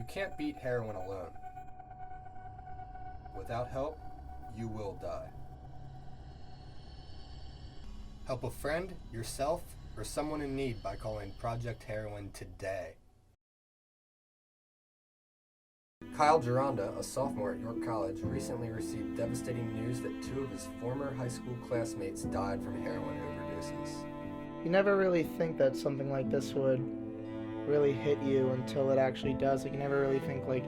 You can't beat heroin alone. Without help, you will die. Help a friend, yourself, or someone in need by calling Project Heroin today. Kyle Gironda, a sophomore at York College, recently received devastating news that 2 of his former high school classmates died from heroin overdoses. You never really think that something like this would really hit you until it actually does. Like, you never really think, like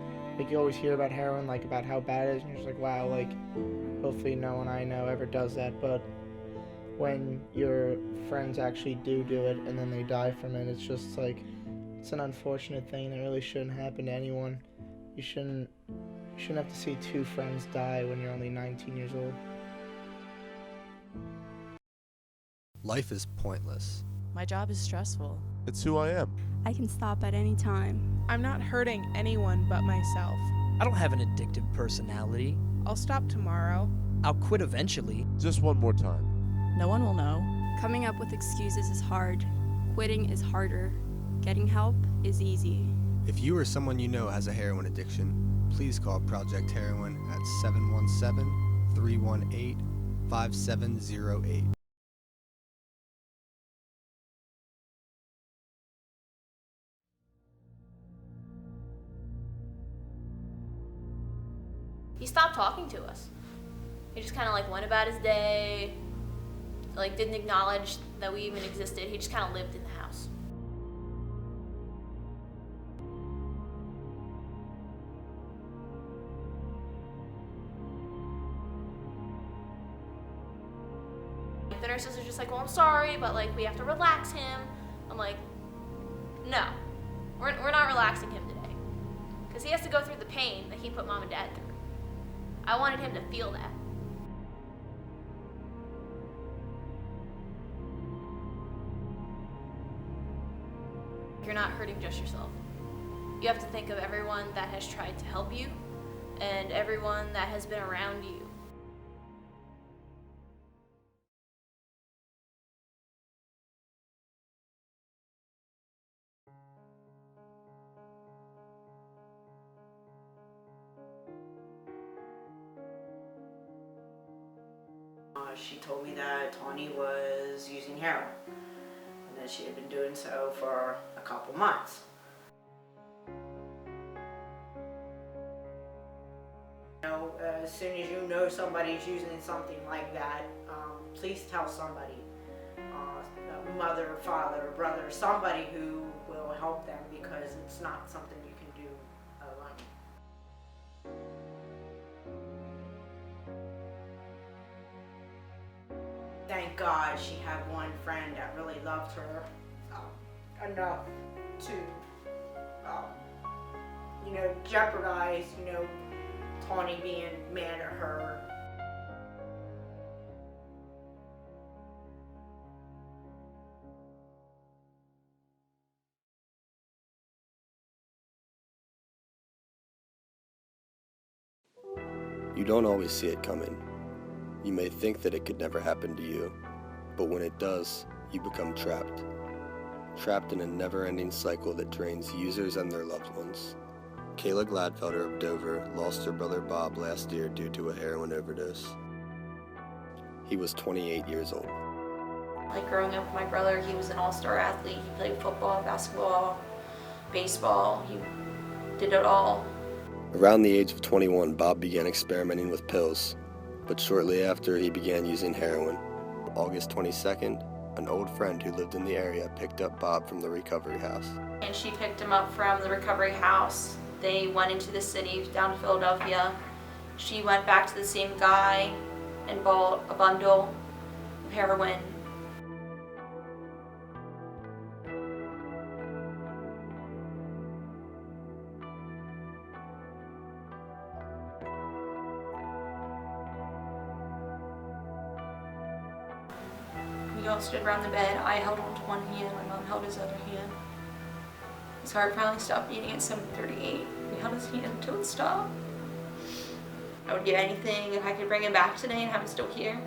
you always hear about heroin, like about how bad it is, and you're just like, wow, like, hopefully no one I know ever does that. But when your friends actually do it and then they die from it, it's just like, it's an unfortunate thing that really shouldn't happen to anyone. You shouldn't have to see 2 friends die when you're only 19 years old. Life is pointless. My job is stressful. It's who I am. I can stop at any time. I'm not hurting anyone but myself. I don't have an addictive personality. I'll stop tomorrow. I'll quit eventually. Just one more time. No one will know. Coming up with excuses is hard. Quitting is harder. Getting help is easy. If you or someone you know has a heroin addiction, please call Project Heroin at 717-318-5708. He stopped talking to us. He just kind of like went about his day, like didn't acknowledge that we even existed. He just kind of lived in the house. The nurses are just like, well, I'm sorry, but like we have to relax him. I'm like, no, we're not relaxing him today, because he has to go through the pain that he put mom and dad through. I wanted him to feel that. You're not hurting just yourself. You have to think of everyone that has tried to help you and everyone that has been around you. She told me that Tawny was using heroin and that she had been doing so for a couple months. You know, as soon as you know somebody's using something like that, please tell somebody, a mother, father, brother, somebody who will help them, because it's not something you can do alone. Thank God she had one friend that really loved her enough to, jeopardize, Tawny being mad at her. You don't always see it coming. You may think that it could never happen to you, but when it does, you become trapped. Trapped in a never-ending cycle that drains users and their loved ones. Kayla Gladfelder of Dover lost her brother Bob last year due to a heroin overdose. He was 28 years old. Like growing up with my brother, he was an all-star athlete. He played football, basketball, baseball. He did it all. Around the age of 21, Bob began experimenting with pills, but shortly after he began using heroin. August 22nd, an old friend who lived in the area picked up Bob from the recovery house. And she picked him up from the recovery house. They went into the city down to Philadelphia. She went back to the same guy and bought a bundle of heroin. We all stood around the bed. I held on to one hand, my mom held his other hand. His heart finally stopped beating at 7:38. We held his hand until it stopped. I would give anything if I could bring him back today and have him still here.